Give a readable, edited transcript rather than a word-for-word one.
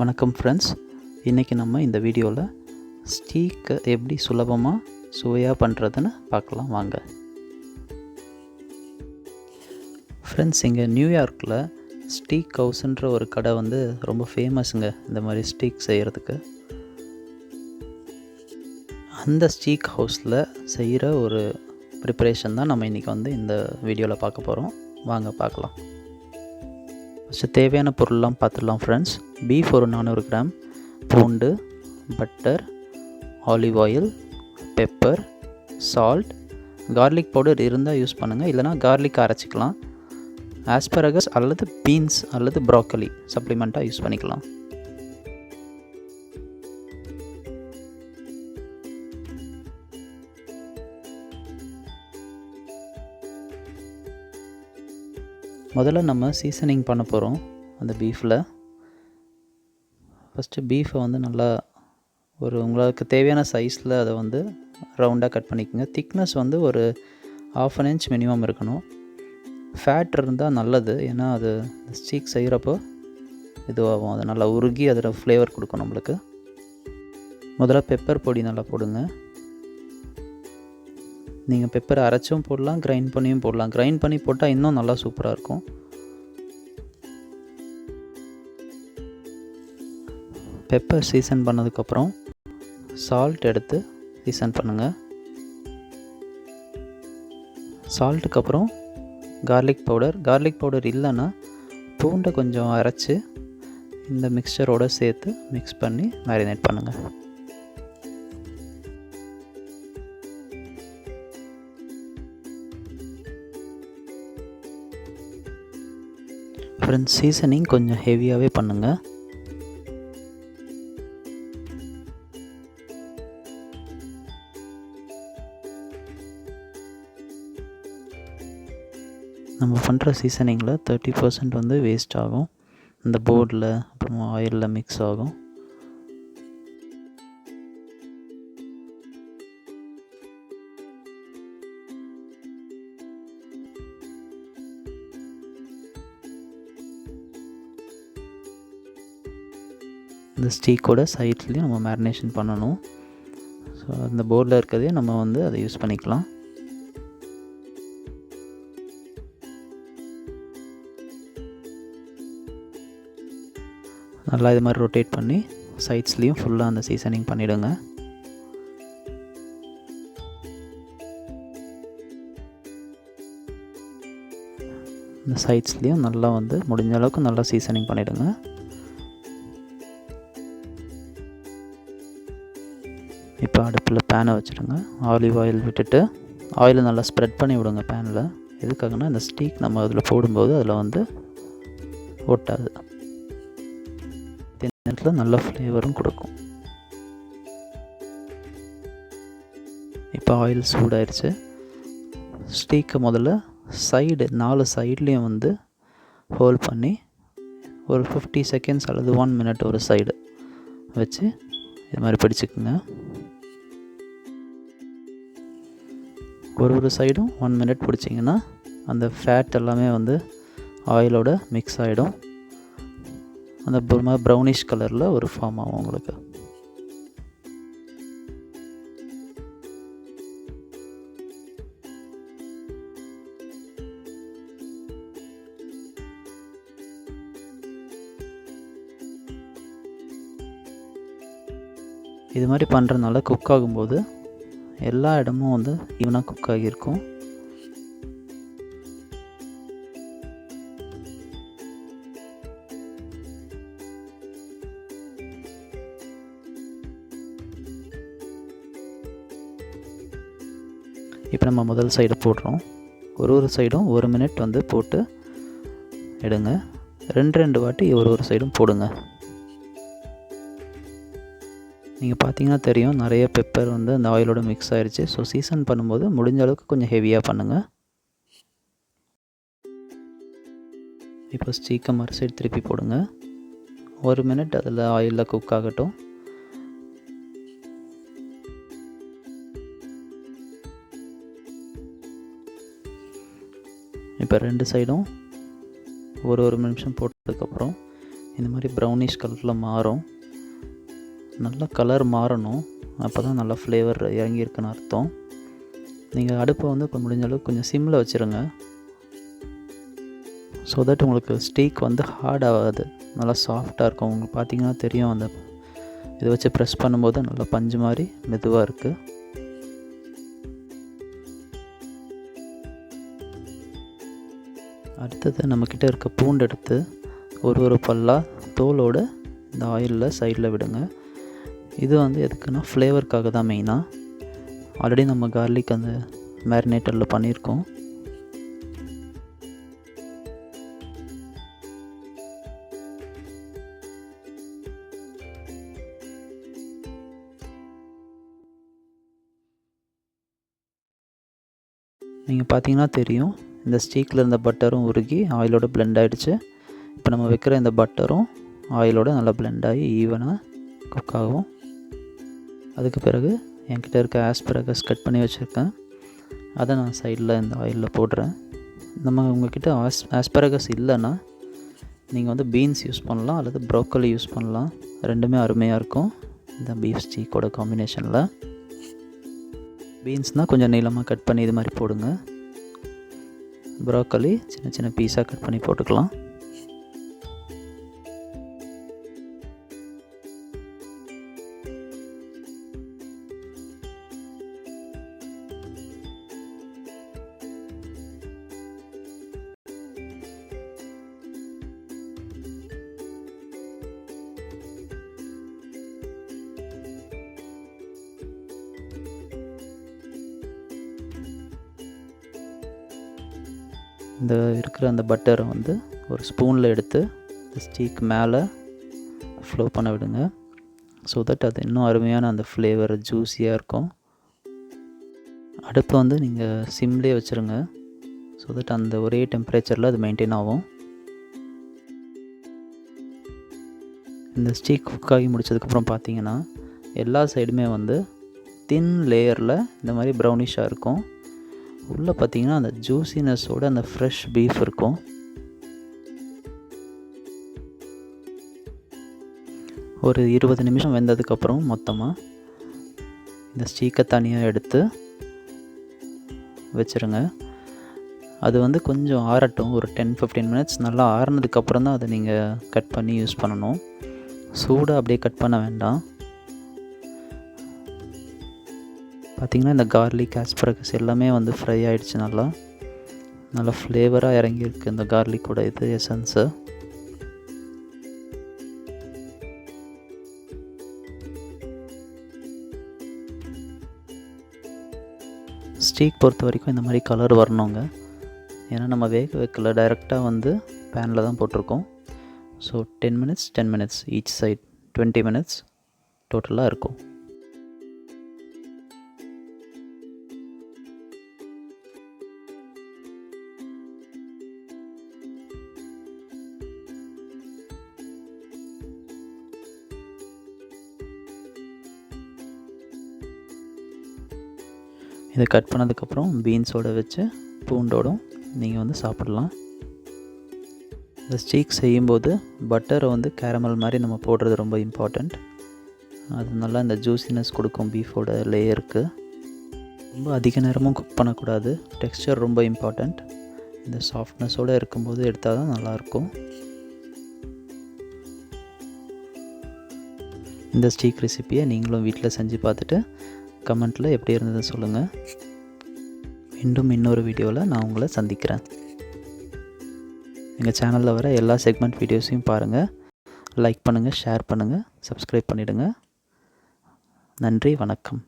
வணக்கம் ஃப்ரெண்ட்ஸ், இன்றைக்கி நம்ம இந்த வீடியோவில் ஸ்டீக்கை எப்படி சுலபமாக சுவையாக பண்ணுறதுன்னு பார்க்கலாம் வாங்க. ஃப்ரெண்ட்ஸ், இங்கே நியூயார்க்கில் ஸ்டீக் ஹவுஸுன்ற ஒரு கடை ரொம்ப ஃபேமஸுங்க இந்த மாதிரி ஸ்டீக் செய்கிறதுக்கு. அந்த ஸ்டீக் ஹவுஸில் செய்கிற ஒரு ப்ரிப்பரேஷன் தான் நம்ம இன்றைக்கி இந்த வீடியோவில் பார்க்க போகிறோம். வாங்க பார்க்கலாம். ஃபஸ்ட்டு தேவையான பொருள்லாம் பார்த்துடலாம் ஃப்ரெண்ட்ஸ். பீஃப் ஒரு 400 கிராம், பூண்டு, butter, olive oil, pepper, salt, garlic powder இருந்தால் யூஸ் பண்ணுங்கள், இல்லைனா கார்லிக் அரைச்சிக்கலாம். ஆஸ்பரகஸ் அல்லது பீன்ஸ் அல்லது ப்ராக்கலி சப்ளிமெண்ட்டாக யூஸ் பண்ணிக்கலாம். முதல்ல நம்ம சீசனிங் பண்ண போகிறோம் அந்த பீஃபில். ஃபஸ்ட்டு பீஃபை நல்லா உங்களுக்கு தேவையான சைஸில் அதை ரவுண்டாக கட் பண்ணிக்கோங்க. திக்னஸ் ஒரு 1/2 inch மினிமம் இருக்கணும். ஃபேட் இருந்தால் நல்லது, ஏன்னா அது ஸ்டீக் செய்கிறப்போ இதுவாகும், அது நல்லா உருகி அதில் ஃப்ளேவர் கொடுக்கும் நம்மளுக்கு. முதல்ல பெப்பர் பொடி நல்லா போடுங்க. நீங்கள் பெப்பரை அரைச்சும் போடலாம், கிரைண்ட் பண்ணியும் போடலாம். கிரைண்ட் பண்ணி போட்டால் இன்னும் நல்லா சூப்பராக இருக்கும். பெப்பர் சீசன் பண்ணதுக்கப்புறம் சால்ட் எடுத்து சீசன் பண்ணுங்கள். சால்ட்டுக்கு அப்புறம் கார்லிக் பவுடர் இல்லைன்னா பூண்டை கொஞ்சம் அரைச்சி இந்த மிக்சரோடு சேர்த்து மிக்ஸ் பண்ணி மேரினேட் பண்ணுங்கள். ஃப்ரெண்ட்ஸ், சீசனிங் கொஞ்சம் ஹெவியாகவே பண்ணுங்கள். நம்ம பண்ணுற சீசனிங்கில் 30% வேஸ்ட் ஆகும், இந்த போர்டில் அப்புறம் ஆயிலில் மிக்ஸ் ஆகும். இந்த ஸ்டீக்கோட சைட்லேயும் நம்ம மேரினேஷன் பண்ணணும். ஸோ அந்த போர்டில் இருக்கிறதே நம்ம அதை யூஸ் பண்ணிக்கலாம். நல்லா இது மாதிரி ரொட்டேட் பண்ணி சைட்ஸ்லேயும் ஃபுல்லாக அந்த சீசனிங் பண்ணிவிடுங்க. இந்த சைட்ஸ்லேயும் நல்லா முடிஞ்ச அளவுக்கு நல்லா சீசனிங் பண்ணிவிடுங்க. இப்போ அடுப்பில் பேனை வச்சுடுங்க. ஆலிவ் ஆயில் விட்டுட்டு ஆயிலை நல்லா ஸ்ப்ரெட் பண்ணி விடுங்க பேனில். எதுக்காகனா இந்த ஸ்டீக் நம்ம அதில் போடும்போது அதில் ஒட்டாது, நேரத்தில் நல்ல ஃப்ளேவரும் கொடுக்கும். இப்போ ஆயில் சூடாயிருச்சு. ஸ்டீக்கை முதல்ல 4 சைட்லேயும் ஹோல்ட் பண்ணி ஒரு 50 செகண்ட்ஸ் அல்லது 1 minute ஒரு சைடு வச்சு இது மாதிரி பிடிச்சிக்குங்க. ஒரு சைடும் 1 minute பிடிச்சிங்கன்னா அந்த ஃபேட் எல்லாமே ஆயிலோட மிக்ஸ் ஆகிடும். அந்த ப்ரௌனிஷ் கலரில் ஒரு ஃபார்ம் ஆகும் உங்களுக்கு. இது மாதிரி பண்ணுறதுனால குக் ஆகும்போது எல்லா இடமும் ஈவனாக குக் ஆகியிருக்கும். இப்போ நம்ம முதல் சைடு போடுறோம். ஒரு சைடும் 1 minute போட்டு எடுங்க. 2 வாட்டி ஒரு சைடும் போடுங்க. நீங்கள் பார்த்தீங்கன்னா தெரியும், நிறைய பெப்பர் அந்த ஆயிலோட மிக்ஸ் ஆகிடுச்சு. ஸோ சீசன் பண்ணும்போது முடிஞ்ச அளவுக்கு கொஞ்சம் ஹெவியாக பண்ணுங்கள். இப்போ ஸ்டீக்கை மறு சைடு திருப்பி போடுங்க. 1 minute அதில் ஆயிலில் குக் ஆகட்டும். இப்போ 2 சைடும் ஒரு நிமிஷம் போட்டதுக்கப்புறம் இந்த மாதிரி ப்ரௌனிஷ் கலரில் மாறும். நல்லா கலர் மாறணும், அப்போ தான் நல்லா ஃப்ளேவர் இறங்கியிருக்குன்னு அர்த்தம். நீங்கள் அடுப்பை வந்து இப்போ முடிஞ்ச அளவுக்கு கொஞ்சம் சிம்மில் வச்சுருங்க. ஸோ தட் உங்களுக்கு ஸ்டீக் வந்து ஹார்ட் ஆகாது, நல்லா சாஃப்டாக இருக்கும். உங்களுக்கு பார்த்திங்கன்னா தெரியும், அந்த இதை வச்சு ப்ரெஸ் பண்ணும்போது நல்லா பஞ்சு மாதிரி மெதுவாக இருக்குது. அடுத்தது நம்மக்கிட்ட இருக்க பூண்டு எடுத்து ஒரு பல்லாக தோலோடு இந்த ஆயிலில் சைடில் விடுங்க. இது வந்து எதுக்குன்னா ஃப்ளேவருக்காக தான் மெயினாக. ஆல்ரெடி நம்ம கார்லிக் அந்த மேரினேட்டரில் பண்ணியிருக்கோம். நீங்கள் பார்த்தீங்கன்னா தெரியும், இந்த ஸ்டீக்கில் இருந்த பட்டரும் உருகி ஆயிலோட பிளெண்ட் ஆகிடுச்சு. இப்போ நம்ம வைக்கிற இந்த பட்டரும் ஆயிலோட நல்லா பிளெண்ட் ஆகி ஈவனாக குக் ஆகும். அதுக்கு பிறகு என்கிட்ட இருக்க ஆஸ்பரகஸ் கட் பண்ணி வச்சுருக்கேன், அதை நான் சைடில் இந்த ஆயிலில் போடுறேன். உங்கள்கிட்ட ஆஸ்பரகஸ் இல்லைன்னா நீங்கள் வந்து பீன்ஸ் யூஸ் பண்ணலாம் அல்லது ப்ரோக்கலி யூஸ் பண்ணலாம். ரெண்டுமே அருமையாக இருக்கும் இந்த பீஃப் ஸ்டீக்கோட காம்பினேஷனில். பீன்ஸ்னால் கொஞ்சம் நீளமாக கட் பண்ணி இது மாதிரி போடுங்க. ப்ரோக்கலி சின்ன சின்ன பீஸாக கட் பண்ணி போட்டுக்கலாம். இந்த இருக்கிற அந்த பட்டரை வந்து ஒரு ஸ்பூனில் எடுத்து இந்த ஸ்டீக் மேலே ஃப்ளோ பண்ண விடுங்க. ஸோ தட் அது இன்னும் அருமையான அந்த ஃப்ளேவர் ஜூஸியாக இருக்கும். அடுப்பை வந்து நீங்கள் சிம்லேயே வச்சுருங்க. ஸோ தட் அந்த ஒரே டெம்பரேச்சரில் அது மெயின்டைன் ஆகும். இந்த ஸ்டீக் குக் ஆகி முடித்ததுக்கப்புறம் பார்த்தீங்கன்னா எல்லா சைடுமே வந்து தின் லேயரில் இந்த மாதிரி ப்ரௌனிஷாக இருக்கும். உள்ளே பார்த்தீங்கன்னா அந்த ஜூஸினஸோட அந்த ஃப்ரெஷ் பீஃப் இருக்கும். ஒரு 20 நிமிஷம் வெந்ததுக்கப்புறம் மொத்தமாக இந்த ஸ்டீக்கை தனியாக எடுத்து வச்சுருங்க. அது வந்து கொஞ்சம் ஆறட்டும், ஒரு 10-15 மினிட்ஸ் நல்லா ஆறினதுக்கப்புறம் தான் அதை நீங்கள் கட் பண்ணி யூஸ் பண்ணணும். சூடாக அப்படியே கட் பண்ண வேண்டாம். பார்த்திங்கன்னா இந்த கார்லிக் ஆஸ்பரகஸ் எல்லாமே வந்து ஃப்ரை ஆகிடுச்சு. நல்லா ஃப்ளேவராக இறங்கியிருக்கு இந்த கார்லிக்கோட இது எசன்ஸு. ஸ்டீக் பொறுத்த வரைக்கும் இந்த மாதிரி கலர் வரணுங்க. ஏன்னா நம்ம வேக வைக்கல, டைரெக்டாக வந்து பேனில் தான் போட்டிருக்கோம். So 10 minutes each side, 20 minutes டோட்டலாக இருக்கும். இதை கட் பண்ணதுக்கப்புறம் பீன்ஸோடு வச்சு பூண்டோடும் நீங்கள் வந்து சாப்பிட்லாம். இந்த ஸ்டீக் செய்யும்போது பட்டரை வந்து கேரமல் மாதிரி நம்ம போடுறது ரொம்ப இம்பார்ட்டண்ட். அது நல்லா இந்த ஜூஸினஸ் கொடுக்கும் பீஃபோட லேயருக்கு. ரொம்ப அதிக நேரமும் குக் பண்ணக்கூடாது, டெக்ஸ்சர் ரொம்ப இம்பார்ட்டண்ட். இந்த சாஃப்ட்னஸோடு இருக்கும்போது எடுத்தால் தான் நல்லாயிருக்கும். இந்த ஸ்டீக் ரெசிப்பியை நீங்களும் வீட்டில் செஞ்சு பார்த்துட்டு கமெண்ட்டில் எப்படி இருந்ததுன்னு சொல்லுங்கள். மீண்டும் இன்னொரு வீடியோவில் நான் உங்களை சந்திக்கிறேன். எங்கள் சேனலில் வர எல்லா செக்மெண்ட் வீடியோஸையும் பாருங்கள், லைக் பண்ணுங்கள், ஷேர் பண்ணுங்கள், சப்ஸ்கிரைப் பண்ணிவிடுங்க. நன்றி, வணக்கம்.